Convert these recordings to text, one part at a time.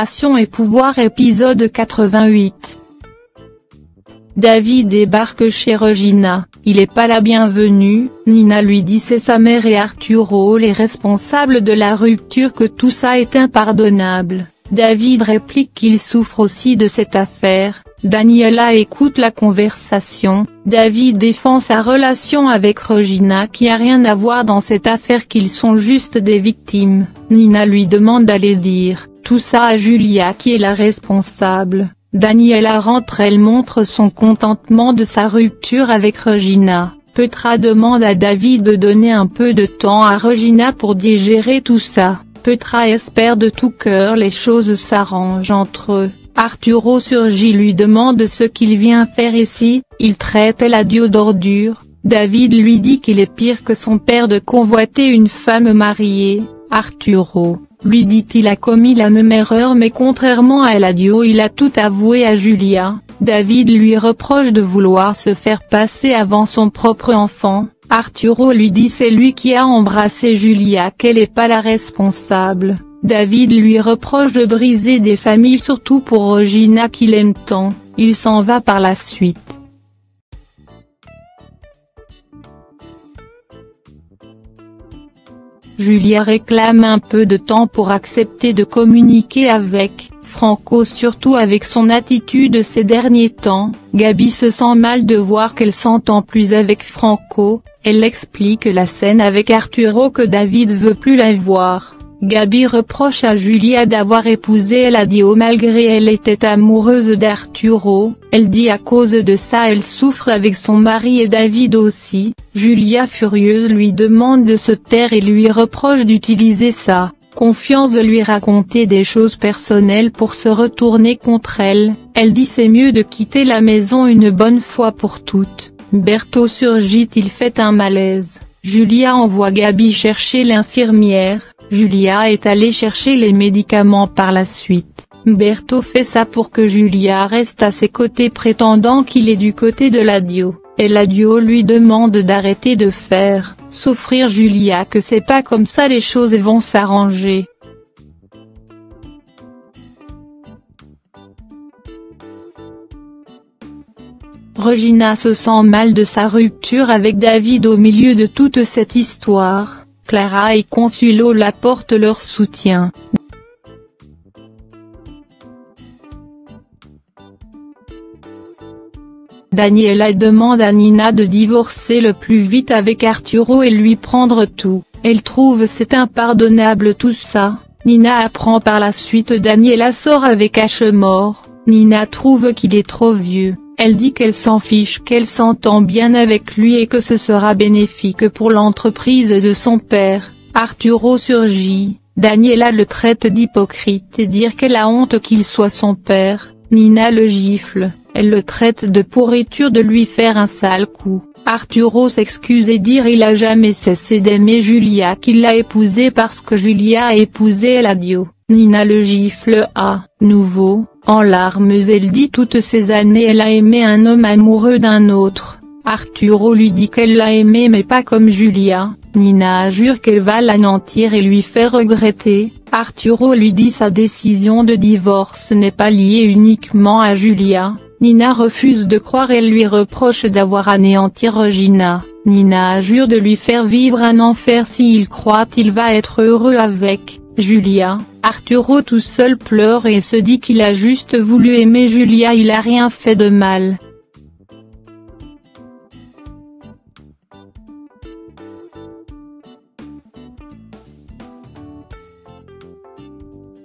Passion et pouvoir épisode 88. David débarque chez Regina, il est pas la bienvenue, Nina lui dit c'est sa mère et Arturo les responsables de la rupture, que tout ça est impardonnable. David réplique qu'il souffre aussi de cette affaire. Daniela écoute la conversation. David défend sa relation avec Regina qui a rien à voir dans cette affaire, qu'ils sont juste des victimes. Nina lui demande d'aller dire tout ça à Julia qui est la responsable. Daniela rentre, elle montre son contentement de sa rupture avec Regina. Petra demande à David de donner un peu de temps à Regina pour digérer tout ça. Petra espère de tout cœur les choses s'arrangent entre eux. Arturo surgit, lui demande ce qu'il vient faire ici, il traite Eladio d'ordure. David lui dit qu'il est pire que son père de convoiter une femme mariée. Arturo lui dit-il a commis la même erreur, mais contrairement à Eladio il a tout avoué à Julia. David lui reproche de vouloir se faire passer avant son propre enfant. Arturo lui dit c'est lui qui a embrassé Julia, qu'elle n'est pas la responsable. David lui reproche de briser des familles, surtout pour Regina qu'il aime tant. Il s'en va par la suite. Julia réclame un peu de temps pour accepter de communiquer avec Franco, surtout avec son attitude ces derniers temps. Gabi se sent mal de voir qu'elle s'entend plus avec Franco. Elle explique la scène avec Arturo, que David veut plus la voir. Gabi reproche à Julia d'avoir épousé Eladio malgré elle était amoureuse d'Arturo. Elle dit à cause de ça elle souffre avec son mari et David aussi. Julia furieuse lui demande de se taire et lui reproche d'utiliser sa confiance, de lui raconter des choses personnelles pour se retourner contre elle. Elle dit c'est mieux de quitter la maison une bonne fois pour toutes. Berto surgit, il fait un malaise. Julia envoie Gabi chercher l'infirmière. Julia est allée chercher les médicaments par la suite. Berto fait ça pour que Julia reste à ses côtés, prétendant qu'il est du côté de Eladio. Eladio lui demande d'arrêter de faire souffrir Julia, que c'est pas comme ça les choses vont s'arranger. Regina se sent mal de sa rupture avec David au milieu de toute cette histoire. Clara et Consuelo l'apportent leur soutien. Daniela demande à Nina de divorcer le plus vite avec Arturo et lui prendre tout. Elle trouve c'est impardonnable tout ça. Nina apprend par la suite Daniela sort avec Ashmore. Nina trouve qu'il est trop vieux. Elle dit qu'elle s'en fiche, qu'elle s'entend bien avec lui et que ce sera bénéfique pour l'entreprise de son père. Arturo surgit. Daniela le traite d'hypocrite et dire qu'elle a honte qu'il soit son père. Nina le gifle. Elle le traite de pourriture, de lui faire un sale coup. Arturo s'excuse et dit il a jamais cessé d'aimer Julia, qu'il l'a épousée parce que Julia a épousé Eladio. Nina le gifle à nouveau, en larmes. Elle dit toutes ces années elle a aimé un homme amoureux d'un autre. Arturo lui dit qu'elle l'a aimé mais pas comme Julia. Nina jure qu'elle va l'anéantir et lui fait regretter. Arturo lui dit sa décision de divorce n'est pas liée uniquement à Julia. Nina refuse de croire, elle lui reproche d'avoir anéanti Regina. Nina jure de lui faire vivre un enfer s'il croit qu'il va être heureux avec Julia. Arturo tout seul pleure et se dit qu'il a juste voulu aimer Julia, il a rien fait de mal.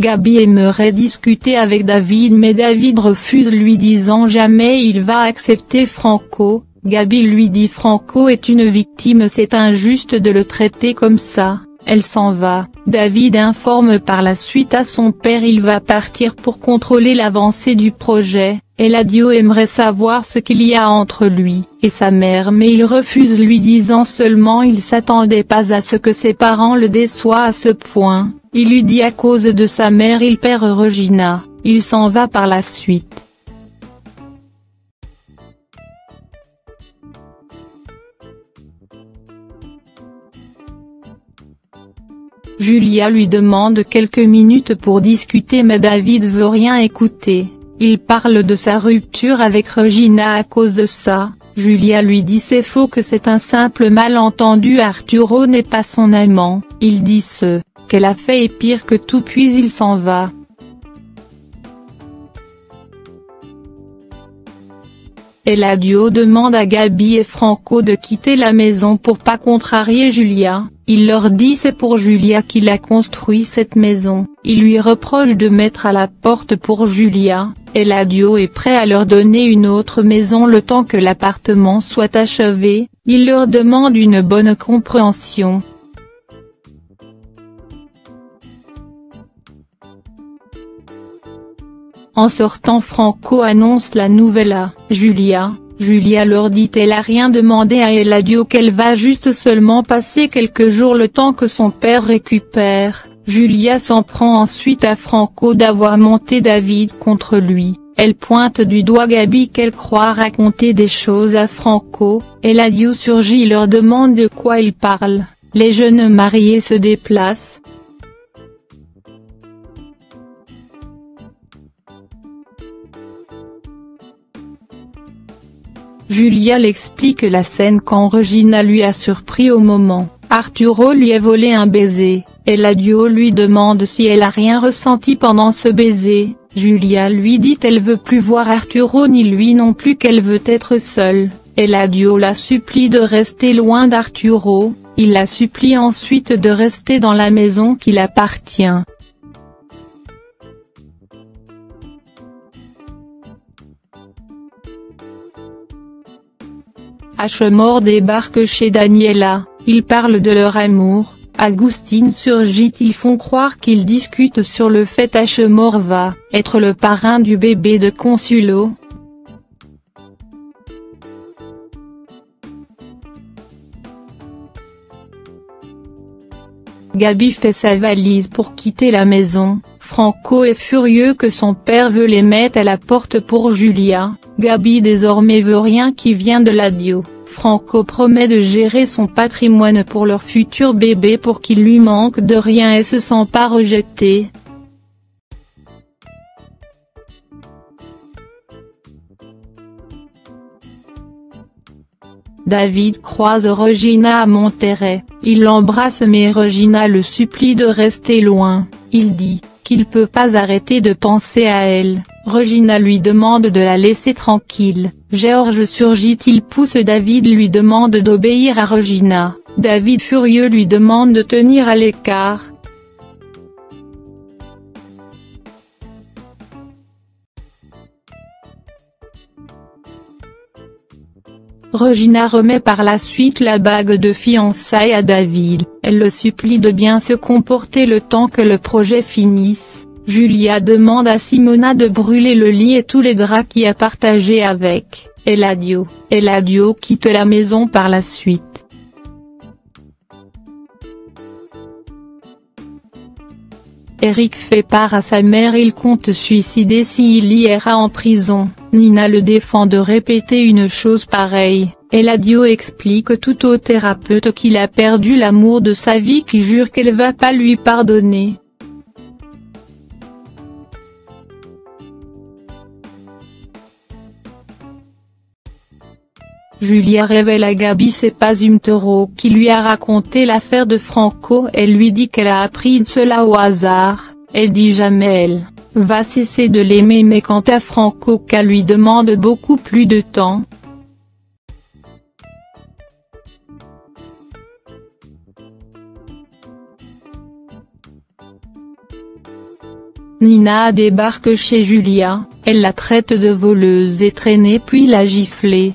Gabi aimerait discuter avec David mais David refuse, lui disant jamais il va accepter Franco. Gabi lui dit Franco est une victime, c'est injuste de le traiter comme ça. Elle s'en va. David informe par la suite à son père il va partir pour contrôler l'avancée du projet. Eladio aimerait savoir ce qu'il y a entre lui et sa mère mais il refuse, lui disant seulement il s'attendait pas à ce que ses parents le déçoivent à ce point. Il lui dit à cause de sa mère il perd Regina. Il s'en va par la suite. Julia lui demande quelques minutes pour discuter mais David veut rien écouter. Il parle de sa rupture avec Regina à cause de ça. Julia lui dit c'est faux, que c'est un simple malentendu, Arturo n'est pas son amant. Il dit ce qu'elle a fait est pire que tout puis il s'en va. Eladio demande à Gabi et Franco de quitter la maison pour pas contrarier Julia. Il leur dit c'est pour Julia qu'il a construit cette maison. Il lui reproche de mettre à la porte pour Julia. Eladio est prêt à leur donner une autre maison le temps que l'appartement soit achevé. Il leur demande une bonne compréhension. En sortant, Franco annonce la nouvelle à Julia. Julia leur dit qu'elle a rien demandé à Eladio, qu'elle va juste seulement passer quelques jours le temps que son père récupère. Julia s'en prend ensuite à Franco d'avoir monté David contre lui. Elle pointe du doigt Gabi qu'elle croit raconter des choses à Franco. Eladio surgit et leur demande de quoi ils parlent. Les jeunes mariés se déplacent. Julia l'explique la scène quand Regina lui a surpris au moment. Arturo lui a volé un baiser. Eladio lui demande si elle a rien ressenti pendant ce baiser. Julia lui dit qu'elle veut plus voir Arturo ni lui non plus, qu'elle veut être seule. Eladio la supplie de rester loin d'Arturo. Il la supplie ensuite de rester dans la maison qui l'appartient. Ashmore débarque chez Daniela, ils parlent de leur amour. Agustin surgit, ils font croire qu'ils discutent sur le fait Ashmore va être le parrain du bébé de Consuelo. Gabi fait sa valise pour quitter la maison. Franco est furieux que son père veut les mettre à la porte pour Julia. Gabi désormais veut rien qui vient de Eladio. Franco promet de gérer son patrimoine pour leur futur bébé pour qu'il lui manque de rien et se sent pas rejeté. David croise Regina à Monterrey. Il l'embrasse mais Regina le supplie de rester loin. Il dit qu'il peut pas arrêter de penser à elle. Regina lui demande de la laisser tranquille. George surgit, il pousse David, lui demande d'obéir à Regina. David furieux lui demande de tenir à l'écart. Regina remet par la suite la bague de fiançailles à David. Elle le supplie de bien se comporter le temps que le projet finisse. Julia demande à Simona de brûler le lit et tous les draps qu'il a partagés avec Eladio. Eladio quitte la maison par la suite. Eric fait part à sa mère, il compte se suicider s'il ira en prison. Nina le défend de répéter une chose pareille. Eladio explique tout au thérapeute qu'il a perdu l'amour de sa vie, qui jure qu'elle va pas lui pardonner. Julia révèle à Gabi c'est pas Umtero qui lui a raconté l'affaire de Franco. Elle lui dit qu'elle a appris cela au hasard. Elle dit jamais elle va cesser de l'aimer, mais quant à Franco, qu'elle lui demande beaucoup plus de temps. Nina débarque chez Julia, elle la traite de voleuse et traînée puis l'a giflée.